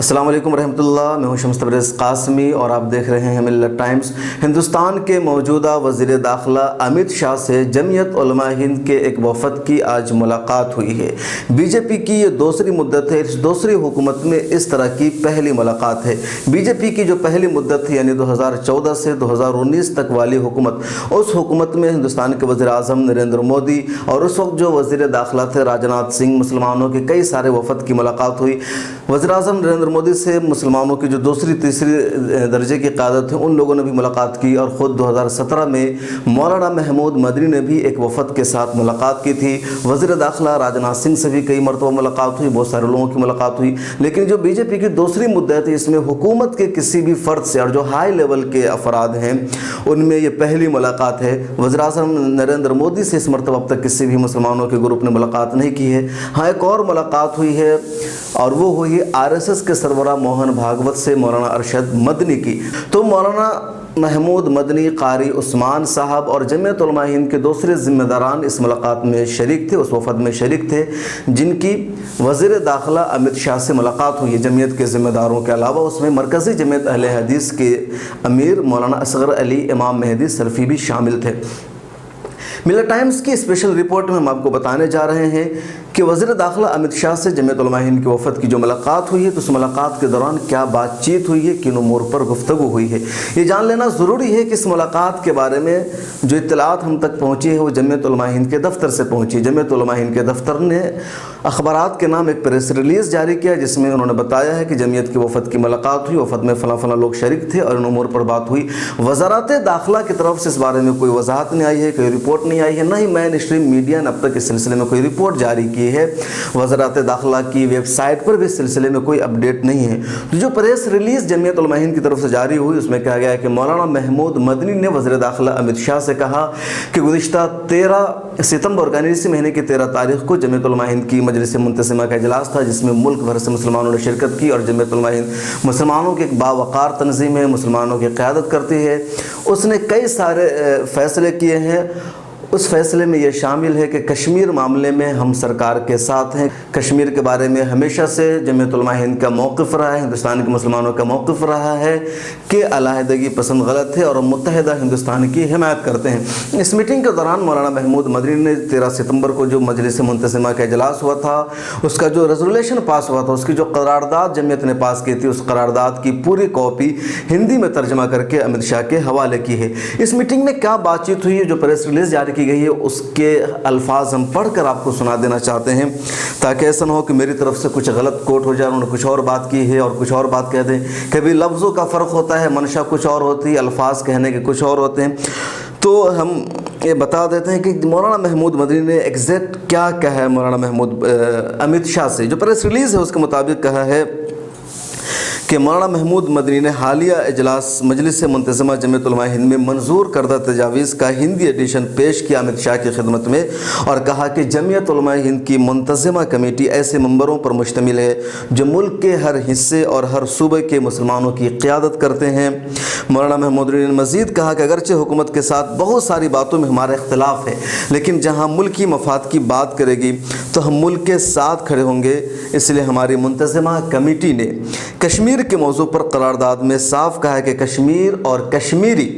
السلام علیکم ورحمۃ اللہ، میں ہوں شمس تبریز قاسمی اور آپ دیکھ رہے ہیں ملت ٹائمز۔ ہندوستان کے موجودہ وزیر داخلہ امت شاہ سے جمعیت علماء ہند کے ایک وفد کی آج ملاقات ہوئی ہے۔ بی جے پی کی یہ دوسری مدت ہے، اس دوسری حکومت میں اس طرح کی پہلی ملاقات ہے۔ بی جے پی کی جو پہلی مدت تھی یعنی 2014 سے 2019 تک والی حکومت، اس حکومت میں ہندوستان کے وزیر اعظم نریندر مودی اور اس وقت جو وزیر داخلہ تھے راجناتھ سنگھ، مسلمانوں کے کئی سارے وفد کی ملاقات ہوئی۔ وزیر اعظم نریندر مودی سے مسلمانوں کی جو دوسری تیسری درجے کی قیادت ہے ان لوگوں نے بھی ملاقات کی، اور خود 2017 میں مولانا محمود مدنی نے بھی ایک وفد کے ساتھ ملاقات کی تھی۔ وزیر داخلہ راجناتھ سنگھ سے بھی کئی مرتبہ ملاقات ہوئی، بہت سارے لوگوں کی ملاقات ہوئی، لیکن جو بی جے پی کی دوسری مدت ہے اس میں حکومت کے کسی بھی فرد سے اور جو ہائی لیول کے افراد ہیں ان میں یہ پہلی ملاقات ہے۔ وزیر اعظم نریندر مودی سے اس مرتبہ اب تک کسی بھی مسلمانوں کے گروپ نے ملاقات نہیں کی ہے۔ ہاں ایک اور ملاقات ہوئی ہے اور وہ ہوئی RSS کے سربراہ موہن بھاگوت سے مولانا ارشد مدنی کی۔ تو مولانا محمود مدنی، قاری عثمان صاحب اور جمعیت علماء ہند کے دوسرے ذمہ داران اس ملاقات میں شریک تھے، اس وفد میں شریک تھے جن کی وزیر داخلہ امت شاہ سے ملاقات ہوئی ہے۔ جمعیت کے ذمہ داروں کے علاوہ اس میں مرکزی جمعیت اہل حدیث کے امیر مولانا اصغر علی امام مہدی سلفی بھی شامل تھے۔ ملت ٹائمز کی اسپیشل رپورٹ میں ہم آپ کو بتانے جا رہے ہیں کہ وزیر داخلہ امت شاہ سے جمعیت علماء ہند کے وفد کی جو ملاقات ہوئی ہے تو اس ملاقات کے دوران کیا بات چیت ہوئی ہے، کن امور پر گفتگو ہوئی ہے، یہ جان لینا ضروری ہے کہ اس ملاقات کے بارے میں جو اطلاعات ہم تک پہنچی ہے وہ جمعیت علماء ہند کے دفتر سے پہنچی۔ جمعیت علماء ہند کے دفتر نے اخبارات کے نام ایک پریس ریلیز جاری کیا جس میں انہوں نے بتایا ہے کہ جمعیت کے وفد کی ملاقات ہوئی، وفد میں فلاں فلاں لوگ شریک تھے اور ان امور پر بات ہوئی۔ وزارت داخلہ کی طرف سے اس بارے میں کوئی وضاحت نہیں آئی ہے، کوئی رپورٹ نہیں آئی ہے، نہ ہی مین اسٹریم میڈیا نے اب تک اس سلسلے میں کوئی رپورٹ جاری کی ہے۔ وزارت داخلہ کی ویب سائٹ پر بھی اس سلسلے میں کوئی اپڈیٹ نہیں ہے۔ تو جو پریس ریلیز جمعیت علماء ہند کی طرف سے جاری ہوئی اس میں کہا گیا ہے کہ مولانا محمود مدنی نے وزیر داخلہ امت شاہ سے کہا کہ گزشتہ 13 ستمبر یعنی اسی مہینے کی 13 تاریخ کو جمعیت علماء ہند کی مجلس منتظمہ کا اجلاس تھا جس میں ملک بھر سے مسلمانوں نے شرکت کی، اور جمعیت علماء ہند مسلمانوں کی ایک باوقار تنظیم ہے، مسلمانوں کی قیادت کرتی ہے۔ اس نے کئی سارے فیصلے کیے ہیں۔ اس فیصلے میں یہ شامل ہے کہ کشمیر معاملے میں ہم سرکار کے ساتھ ہیں۔ کشمیر کے بارے میں ہمیشہ سے جمعیت علماء ہند کا موقف رہا ہے، ہندوستان کے مسلمانوں کا موقف رہا ہے کہ علیحدگی پسند غلط ہے اور ہم متحدہ ہندوستان کی حمایت کرتے ہیں۔ اس میٹنگ کے دوران مولانا محمود مدنی نے 13 ستمبر کو جو مجلس منتظمہ کا اجلاس ہوا تھا اس کا جو ریزولوشن پاس ہوا تھا، اس کی جو قرارداد جمعیت نے پاس کی تھی، اس قرارداد کی پوری کاپی ہندی میں ترجمہ کر کے امت شاہ کے حوالے کی ہے۔ اس میٹنگ میں کیا بات چیت ہوئی ہے، جو پریس ریلیز جاری کی گئی ہے اس کے الفاظ ہم پڑھ کر آپ کو سنا دینا چاہتے ہیں تاکہ ایسا نہ ہو کہ میری طرف سے کچھ غلط کوٹ ہو جائے، انہوں نے کچھ اور بات کی ہے اور کچھ اور بات کہہ دیں۔ کبھی لفظوں کا فرق ہوتا ہے، منشا کچھ اور ہوتی ہے، الفاظ کہنے کے کچھ اور ہوتے ہیں۔ تو ہم یہ بتا دیتے ہیں کہ مولانا محمود مدنی نے ایگزیکٹ کیا کہا ہے۔ مولانا محمود امت شاہ سے جو پریس ریلیز ہے اس کے مطابق کہا ہے کہ مولانا محمود مدنی نے حالیہ اجلاس مجلس منتظمہ جمعیت علماء ہند میں منظور کردہ تجاویز کا ہندی ایڈیشن پیش کیا امت شاہ کی خدمت میں، اور کہا کہ جمعیت علماء ہند کی منتظمہ کمیٹی ایسے ممبروں پر مشتمل ہے جو ملک کے ہر حصے اور ہر صوبے کے مسلمانوں کی قیادت کرتے ہیں۔ مولانا محمود مدنی نے مزید کہا کہ اگرچہ حکومت کے ساتھ بہت ساری باتوں میں ہمارا اختلاف ہے لیکن جہاں ملکی مفاد کی بات کرے گی تو ہم ملک کے ساتھ کھڑے ہوں گے، اس لیے ہماری منتظمہ کمیٹی نے کشمیر کے موضوع پر قرارداد میں صاف کہا ہے کہ کشمیر اور کشمیری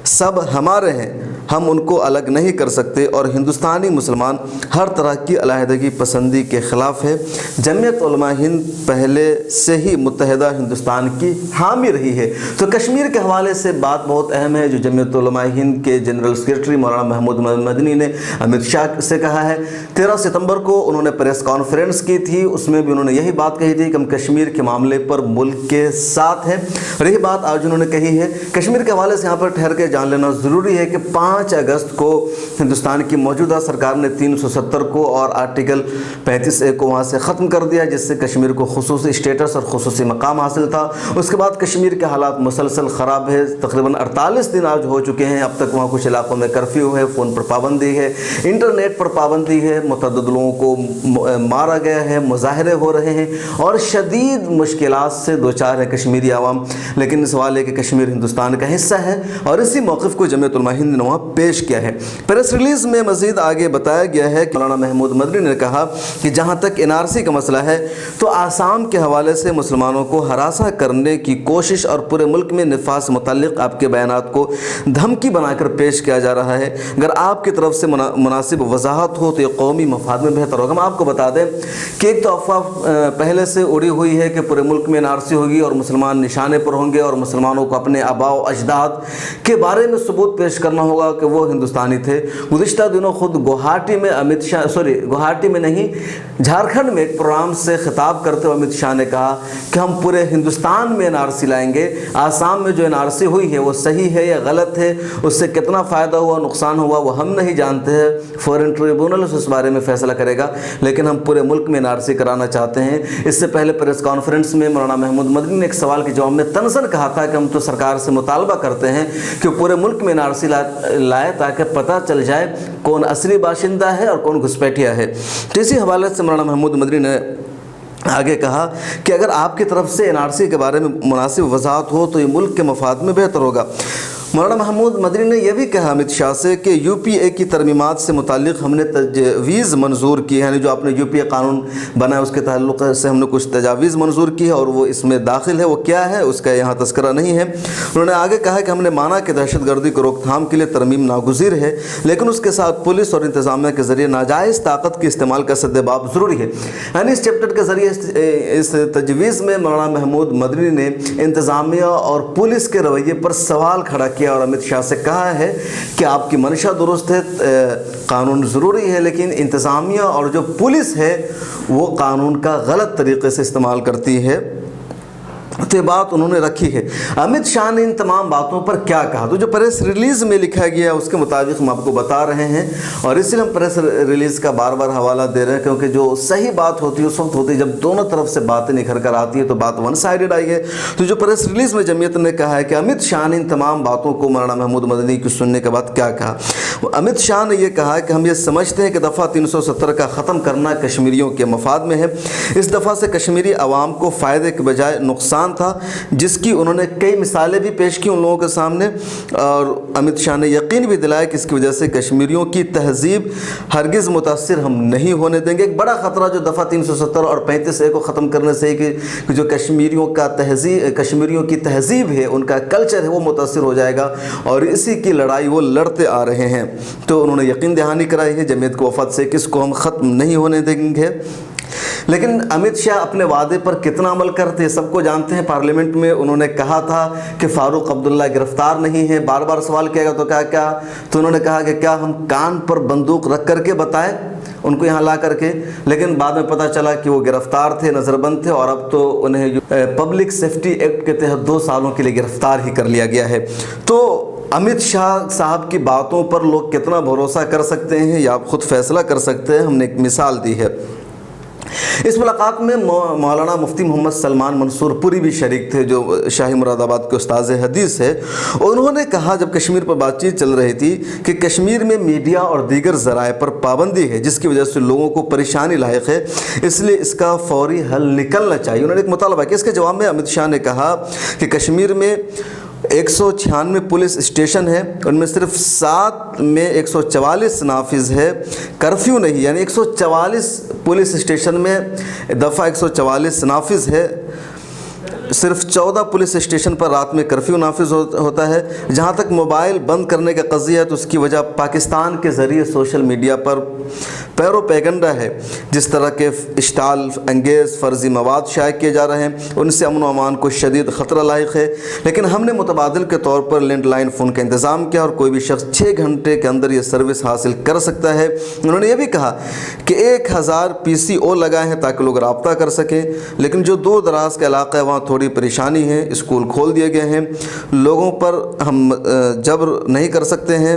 سب ہمارے ہیں، ہم ان کو الگ نہیں کر سکتے، اور ہندوستانی مسلمان ہر طرح کی علیحدگی پسندی کے خلاف ہے۔ جمعیت علماء ہند پہلے سے ہی متحدہ ہندوستان کی حامی رہی ہے۔ تو کشمیر کے حوالے سے بات بہت اہم ہے جو جمعیت علماء ہند کے جنرل سیکرٹری مولانا محمود مدنی نے امت شاہ سے کہا ہے۔ 13 ستمبر کو انہوں نے پریس کانفرنس کی تھی، اس میں بھی انہوں نے یہی بات کہی تھی کہ ہم کشمیر کے معاملے پر ملک کے ساتھ ہیں، اور یہی بات آج انہوں نے کہی ہے۔ کشمیر کے حوالے سے یہاں پر ٹھہر کے جان لینا ضروری ہے کہ 5 اگست کو ہندوستان کی موجودہ سرکار نے 370 کو اور آرٹیکل 35A کو وہاں سے ختم کر دیا جس سے کشمیر کو خصوصی اسٹیٹس اور خصوصی مقام حاصل تھا۔ اس کے بعد کشمیر کے حالات مسلسل خراب ہے، تقریباً 48 دن آج ہو چکے ہیں، اب تک وہاں کچھ علاقوں میں کرفیو ہے، فون پر پابندی ہے، انٹرنیٹ پر پابندی ہے، متعدد لوگوں کو مارا گیا ہے، مظاہرے ہو رہے ہیں اور شدید مشکلات سے دوچار ہے کشمیری عوام۔ لیکن سوال ہے کہ کشمیر ہندوستان کا حصہ ہے اور اسی موقف کو جمعیت علماء ہند نے وہاں پیش کیا ہے۔ پریس ریلیز میں مزید آگے بتایا گیا ہے کہ مولانا محمود مدنی نے کہا کہ جہاں تک NRC کا مسئلہ ہے تو آسام کے حوالے سے مسلمانوں کو ہراساں کرنے کی کوشش اور پورے ملک میں نفاذ سے متعلق آپ کے بیانات کو دھمکی بنا کر پیش کیا جا رہا ہے۔ اگر آپ کی طرف سے مناسب وضاحت ہو تو یہ قومی مفاد میں بہتر ہوگا۔ ہم آپ کو بتا دیں کہ ایک تو افواہ پہلے سے اڑی ہوئی ہے کہ پورے ملک میں NRC ہوگی اور مسلمان نشانے پر ہوں گے اور مسلمانوں کو اپنے آباء و اجداد کے بارے میں ثبوت پیش کرنا ہوگا کہ وہ ہندوستانی تھے۔ گزشتہ دنوں خود گوہاٹی میں گوہاٹی میں نہیں جھارکھنڈ میں ایک پروگرام سے خطاب کرتے ہوئے امت شاہ نے کہا کہ ہم پورے ہندوستان میں NRC لائیں گے۔ آسام میں جو NRC ہوئی ہے وہ صحیح ہے یا غلط ہے، اس سے کتنا فائدہ ہوا نقصان ہوا وہ ہم نہیں جانتے ہیں، فورن ٹریبونل اس بارے میں فیصلہ کرے گا، لیکن ہم پورے ملک میں NRC کرانا چاہتے ہیں۔ اس سے پہلے پریس کانفرنس میں مولانا محمود مدنی نے ایک سوال کے جواب میں طنزاً کہا تھا کہ ہم تو سرکار سے مطالبہ کرتے ہیں کہ پورے ملک میں NRC لائے تاکہ پتہ چل جائے کون اصلی باشندہ ہے اور کون گھسپیٹیا ہے۔ تو اسی حوالے سے مولانا محمود مدنی نے آگے کہا کہ اگر آپ کی طرف سے NRC کے بارے میں مناسب وضاحت ہو تو یہ ملک کے مفاد میں بہتر ہوگا۔ مولانا محمود مدنی نے یہ بھی کہا امت شاہ سے کہ UPA کی ترمیمات سے متعلق ہم نے تجویز منظور کی ہے، یعنی جو آپ نے UPA قانون بنا ہے اس کے تعلق سے ہم نے کچھ تجاویز منظور کی ہے اور وہ اس میں داخل ہے، وہ کیا ہے اس کا یہاں تذکرہ نہیں ہے۔ انہوں نے آگے کہا کہ ہم نے مانا کہ دہشت گردی کو روک تھام کے لیے ترمیم ناگزیر ہے، لیکن اس کے ساتھ پولیس اور انتظامیہ کے ذریعے ناجائز طاقت کے استعمال کا سدباب ضروری ہے۔ یعنی اس چیپٹر کے ذریعے اس تجویز میں مولانا محمود مدنی نے انتظامیہ اور پولیس کے رویے پر سوال کھڑا کیا اور امت شاہ سے کہا ہے کہ آپ کی منشا درست ہے، قانون ضروری ہے، لیکن انتظامیہ اور جو پولیس ہے وہ قانون کا غلط طریقے سے استعمال کرتی ہے۔ تو یہ بات انہوں نے رکھی ہے۔ امت شاہ نے ان تمام باتوں پر کیا کہا تو جو پریس ریلیز میں لکھا گیا اس کے مطابق ہم آپ کو بتا رہے ہیں، اور اس لیے ہم پریس ریلیز کا بار بار حوالہ دے رہے ہیں کیونکہ جو صحیح بات ہوتی ہے اس وقت ہوتی ہے جب دونوں طرف سے باتیں نکھر کر آتی ہے، تو بات ون سائیڈڈ آئی ہے۔ تو جو پریس ریلیز میں جمعیت نے کہا ہے کہ امت شاہ نے ان تمام باتوں کو مولانا محمود مدنی کی سننے کے بعد کیا کہا، امت شاہ نے یہ کہا کہ ہم یہ سمجھتے ہیں کہ دفعہ 370 کا ختم کرنا کشمیریوں کے مفاد میں ہے۔ اس دفعہ سے کشمیری عوام کو فائدے کے بجائے نقصان تھا، جس کی انہوں نے کئی مثالیں بھی پیش کی ان لوگوں کے سامنے، اور امت شاہ نے یقین بھی دلایا کہ اس کی وجہ سے کشمیریوں کی تہذیب ہرگز متاثر ہم نہیں ہونے دیں گے۔ ایک بڑا خطرہ جو دفعہ 370 اور 35A کو ختم کرنے سے کہ جو کشمیریوں کی تہذیب ہے، ان کا کلچر ہے، وہ متاثر ہو جائے گا، اور اسی کی لڑائی وہ لڑتے آ رہے ہیں۔ تو انہوں نے یقین دہانی کرائی ہے جمعیت کو وفد سے کہ اس کو ہم ختم نہیں ہونے دیں گے۔ لیکن امت شاہ اپنے وعدے پر کتنا عمل کرتے ہیں سب کو جانتے ہیں۔ پارلیمنٹ میں انہوں نے کہا تھا کہ فاروق عبداللہ گرفتار نہیں ہے، بار بار سوال کیا گیا تو کیا تو انہوں نے کہا کہ کیا ہم کان پر بندوق رکھ کر کے بتائیں ان کو یہاں لا کر کے، لیکن بعد میں پتہ چلا کہ وہ گرفتار تھے، نظر بند تھے، اور اب تو انہیں پبلک سیفٹی ایکٹ کے تحت 2 سالوں کے لیے گرفتار ہی کر لیا گیا ہے۔ تو امت شاہ صاحب کی باتوں پر لوگ کتنا بھروسہ کر سکتے ہیں یا آپ خود فیصلہ کر سکتے ہیں۔ ہم نے ایک مثال دی ہے۔ اس ملاقات میں مولانا مفتی محمد سلمان منصور پوری بھی شریک تھے، جو شاہی مراد آباد کے استاذ حدیث ہے۔ انہوں نے کہا جب کشمیر پر بات چیت چل رہی تھی کہ کشمیر میں میڈیا اور دیگر ذرائع پر پابندی ہے جس کی وجہ سے لوگوں کو پریشانی لاحق ہے، اس لیے اس کا فوری حل نکلنا چاہیے۔ انہوں نے ایک مطالبہ کیا۔ اس کے جواب میں امت شاہ نے کہا کہ کشمیر میں 196 پولیس اسٹیشن ہے، ان میں صرف 7 میں 144 نافذ ہے، کرفیو نہیں، یعنی 144 پولیس اسٹیشن میں دفعہ 144 نافذ ہے، صرف 14 پولیس اسٹیشن پر رات میں کرفیو نافذ ہوتا ہے۔ جہاں تک موبائل بند کرنے کا قضیہ ہے تو اس کی وجہ پاکستان کے ذریعے سوشل میڈیا پر پیرو پیگنڈا ہے، جس طرح کے اشتعال انگیز فرضی مواد شائع کیے جا رہے ہیں، ان سے امن و امان کو شدید خطرہ لاحق ہے۔ لیکن ہم نے متبادل کے طور پر لینڈ لائن فون کا انتظام کیا اور کوئی بھی شخص 6 گھنٹے کے اندر یہ سروس حاصل کر سکتا ہے۔ انہوں نے یہ بھی کہا کہ 1000 PCO لگائے ہیں تاکہ لوگ رابطہ کر سکیں، لیکن جو دور دراز کا علاقہ ہے وہاں تھوڑی پریشانی ہے، اسکول کھول دیے گئے ہیں، لوگوں پر ہم جبر نہیں کر سکتے ہیں،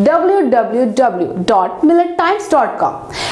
www.millettimes.com।